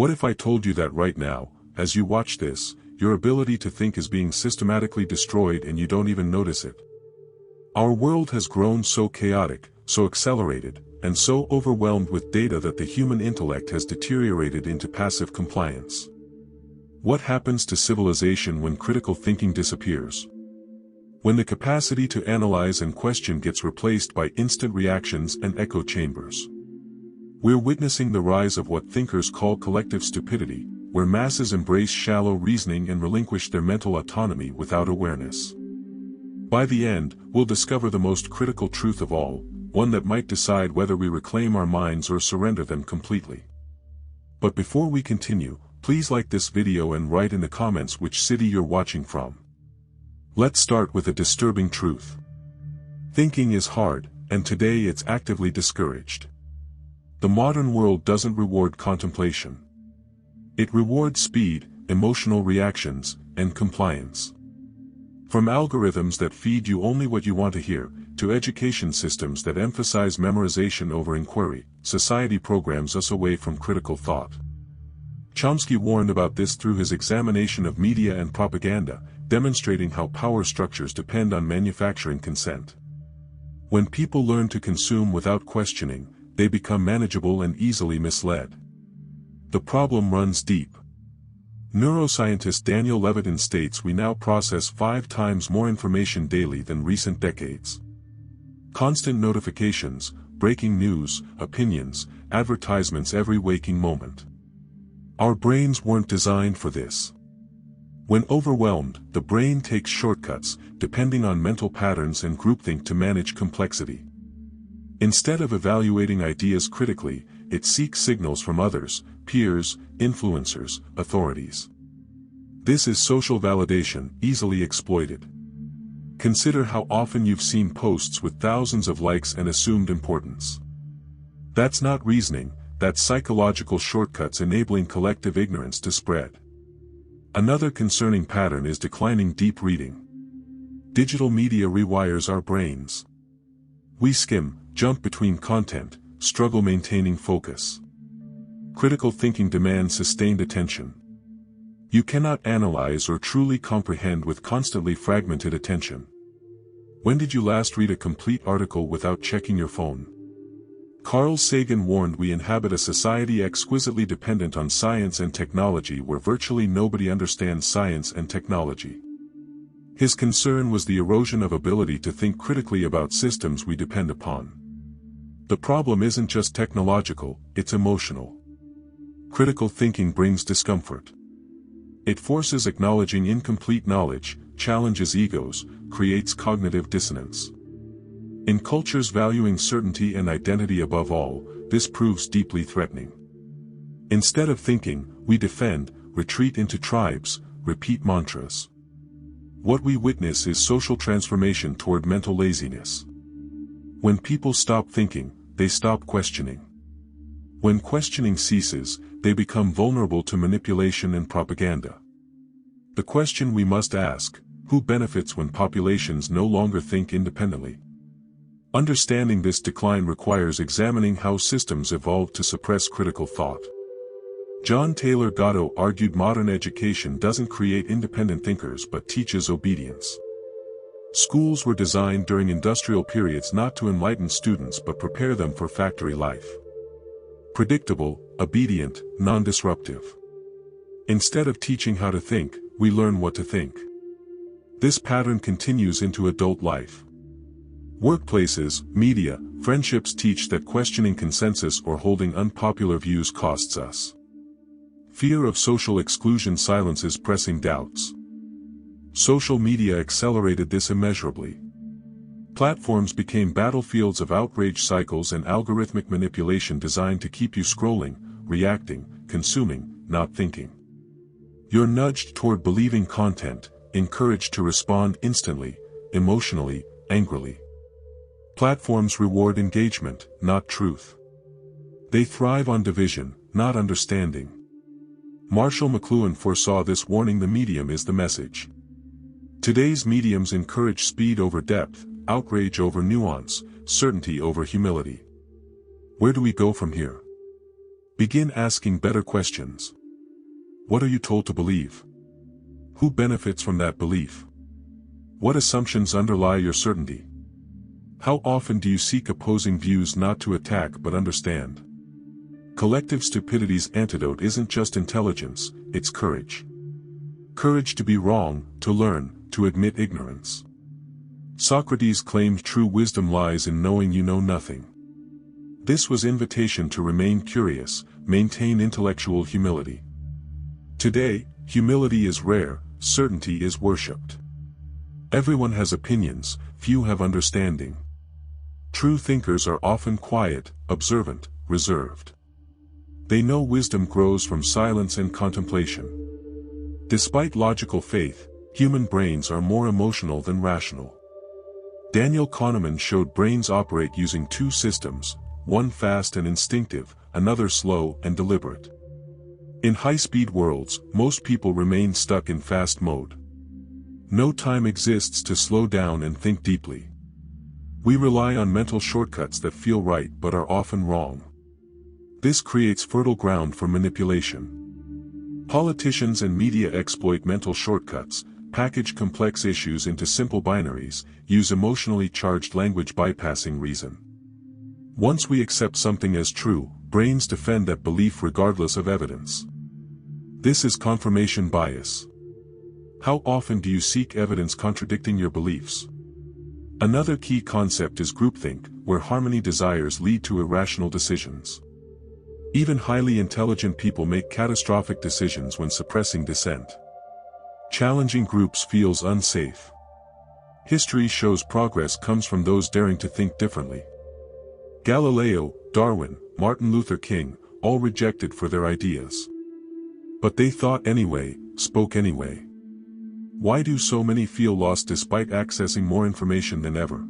What if I told you that right now, as you watch this, your ability to think is being systematically destroyed and you don't even notice it? Our world has grown so chaotic, so accelerated, and so overwhelmed with data that the human intellect has deteriorated into passive compliance. What happens to civilization when critical thinking disappears? When the capacity to analyze and question gets replaced by instant reactions and echo chambers. We're witnessing the rise of what thinkers call collective stupidity, where masses embrace shallow reasoning and relinquish their mental autonomy without awareness. By the end, we'll discover the most critical truth of all, one that might decide whether we reclaim our minds or surrender them completely. But before we continue, please like this video and write in the comments which city you're watching from. Let's start with a disturbing truth. Thinking is hard, and today it's actively discouraged. The modern world doesn't reward contemplation. It rewards speed, emotional reactions, and compliance. From algorithms that feed you only what you want to hear, to education systems that emphasize memorization over inquiry, society programs us away from critical thought. Chomsky warned about this through his examination of media and propaganda, demonstrating how power structures depend on manufacturing consent. When people learn to consume without questioning, they become manageable and easily misled. The problem runs deep. Neuroscientist Daniel Levitin states we now process 5 times more information daily than recent decades. Constant notifications, breaking news, opinions, advertisements every waking moment. Our brains weren't designed for this. When overwhelmed, the brain takes shortcuts, depending on mental patterns and groupthink to manage complexity. Instead of evaluating ideas critically, it seeks signals from others, peers, influencers, authorities. This is social validation, easily exploited. Consider how often you've seen posts with thousands of likes and assumed importance. That's not reasoning, that's psychological shortcuts enabling collective ignorance to spread. Another concerning pattern is declining deep reading. Digital media rewires our brains. We skim, jump between content, struggle maintaining focus. Critical thinking demands sustained attention. You cannot analyze or truly comprehend with constantly fragmented attention. When did you last read a complete article without checking your phone? Carl Sagan warned we inhabit a society exquisitely dependent on science and technology where virtually nobody understands science and technology. His concern was the erosion of ability to think critically about systems we depend upon. The problem isn't just technological, it's emotional. Critical thinking brings discomfort. It forces acknowledging incomplete knowledge, challenges egos, creates cognitive dissonance. In cultures valuing certainty and identity above all, this proves deeply threatening. Instead of thinking, we defend, retreat into tribes, repeat mantras. What we witness is social transformation toward mental laziness. When people stop thinking, they stop questioning. When questioning ceases, they become vulnerable to manipulation and propaganda. The question we must ask, who benefits when populations no longer think independently? Understanding this decline requires examining how systems evolved to suppress critical thought. John Taylor Gatto argued modern education doesn't create independent thinkers but teaches obedience. Schools were designed during industrial periods not to enlighten students but prepare them for factory life. Predictable, obedient, non-disruptive. Instead of teaching how to think, we learn what to think. This pattern continues into adult life. Workplaces, media, friendships teach that questioning consensus or holding unpopular views costs us. Fear of social exclusion silences pressing doubts. Social media accelerated this immeasurably. Platforms became battlefields of outrage cycles and algorithmic manipulation designed to keep you scrolling, reacting, consuming, not thinking. You're nudged toward believing content, encouraged to respond instantly, emotionally, angrily. Platforms reward engagement, not truth. They thrive on division, not understanding. Marshall McLuhan foresaw this, warning the medium is the message. Today's mediums encourage speed over depth, outrage over nuance, certainty over humility. Where do we go from here? Begin asking better questions. What are you told to believe? Who benefits from that belief? What assumptions underlie your certainty? How often do you seek opposing views not to attack but understand? Collective stupidity's antidote isn't just intelligence, it's courage. Courage to be wrong, to learn, to admit ignorance. Socrates claimed true wisdom lies in knowing you know nothing. This was invitation to remain curious, maintain intellectual humility. Today, humility is rare, certainty is worshipped. Everyone has opinions, few have understanding. True thinkers are often quiet, observant, reserved. They know wisdom grows from silence and contemplation. Despite logical faith, human brains are more emotional than rational. Daniel Kahneman showed brains operate using two systems, one fast and instinctive, another slow and deliberate. In high-speed worlds, most people remain stuck in fast mode. No time exists to slow down and think deeply. We rely on mental shortcuts that feel right but are often wrong. This creates fertile ground for manipulation. Politicians and media exploit mental shortcuts, package complex issues into simple binaries, use emotionally charged language bypassing reason. Once we accept something as true, brains defend that belief regardless of evidence. This is confirmation bias. How often do you seek evidence contradicting your beliefs? Another key concept is groupthink, where harmony desires lead to irrational decisions. Even highly intelligent people make catastrophic decisions when suppressing dissent. Challenging groups feels unsafe. History shows progress comes from those daring to think differently. Galileo, Darwin, Martin Luther King, all rejected for their ideas. But they thought anyway, spoke anyway. Why do so many feel lost despite accessing more information than ever?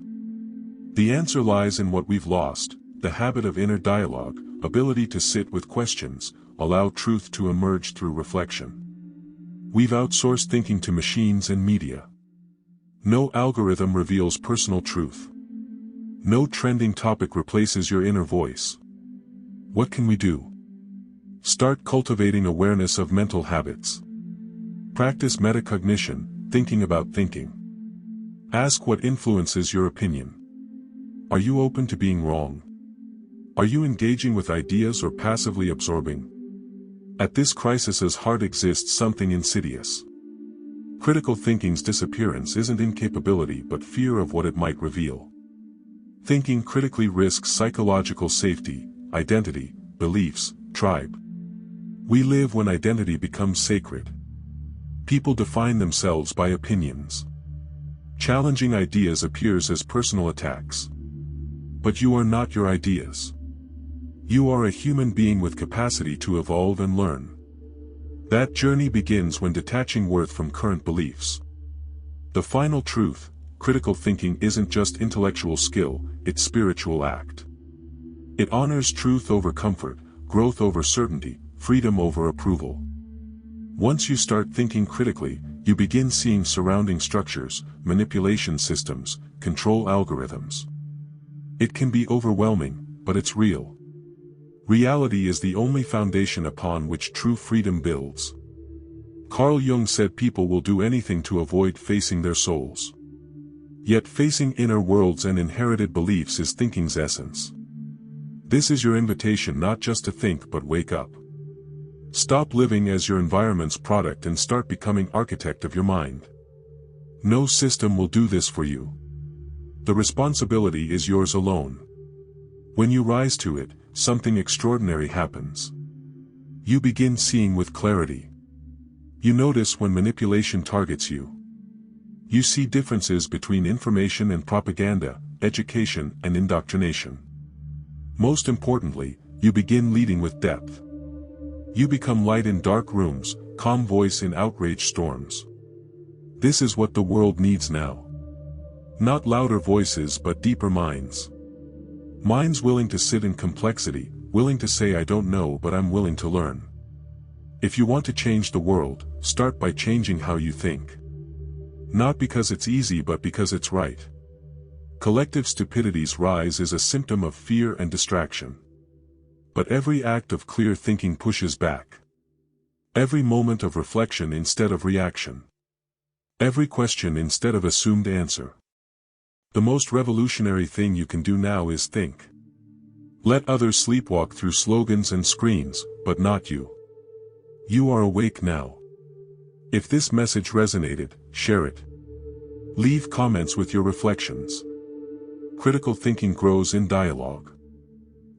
The answer lies in what we've lost, the habit of inner dialogue, ability to sit with questions, allow truth to emerge through reflection. We've outsourced thinking to machines and media. No algorithm reveals personal truth. No trending topic replaces your inner voice. What can we do? Start cultivating awareness of mental habits. Practice metacognition, thinking about thinking. Ask what influences your opinion. Are you open to being wrong? Are you engaging with ideas or passively absorbing? At this crisis's heart exists something insidious. Critical thinking's disappearance isn't incapability but fear of what it might reveal. Thinking critically risks psychological safety, identity, beliefs, tribe. We live when identity becomes sacred. People define themselves by opinions. Challenging ideas appears as personal attacks. But you are not your ideas. You are a human being with capacity to evolve and learn. That journey begins when detaching worth from current beliefs. The final truth, critical thinking isn't just intellectual skill, it's spiritual act. It honors truth over comfort, growth over certainty, freedom over approval. Once you start thinking critically, you begin seeing surrounding structures, manipulation systems, control algorithms. It can be overwhelming, but it's real. Reality is the only foundation upon which true freedom builds. Carl Jung said people will do anything to avoid facing their souls. Yet facing inner worlds and inherited beliefs is thinking's essence. This is your invitation not just to think but wake up. Stop living as your environment's product and start becoming architect of your mind. No system will do this for you. The responsibility is yours alone. When you rise to it, something extraordinary happens. You begin seeing with clarity. You notice when manipulation targets you. You see differences between information and propaganda, education and indoctrination. Most importantly, you begin leading with depth. You become light in dark rooms, calm voice in outrage storms. This is what the world needs now. Not louder voices but deeper minds. Minds willing to sit in complexity, willing to say I don't know but I'm willing to learn. If you want to change the world, start by changing how you think. Not because it's easy but because it's right. Collective stupidity's rise is a symptom of fear and distraction. But every act of clear thinking pushes back. Every moment of reflection instead of reaction. Every question instead of assumed answer. The most revolutionary thing you can do now is think. Let others sleepwalk through slogans and screens, but not you. You are awake now. If this message resonated, share it. Leave comments with your reflections. Critical thinking grows in dialogue.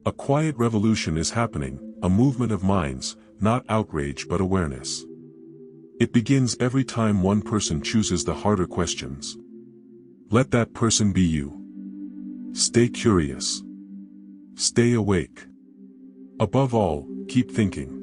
A quiet revolution is happening, a movement of minds, not outrage but awareness. It begins every time one person chooses the harder questions. Let that person be you. Stay curious. Stay awake. Above all, keep thinking.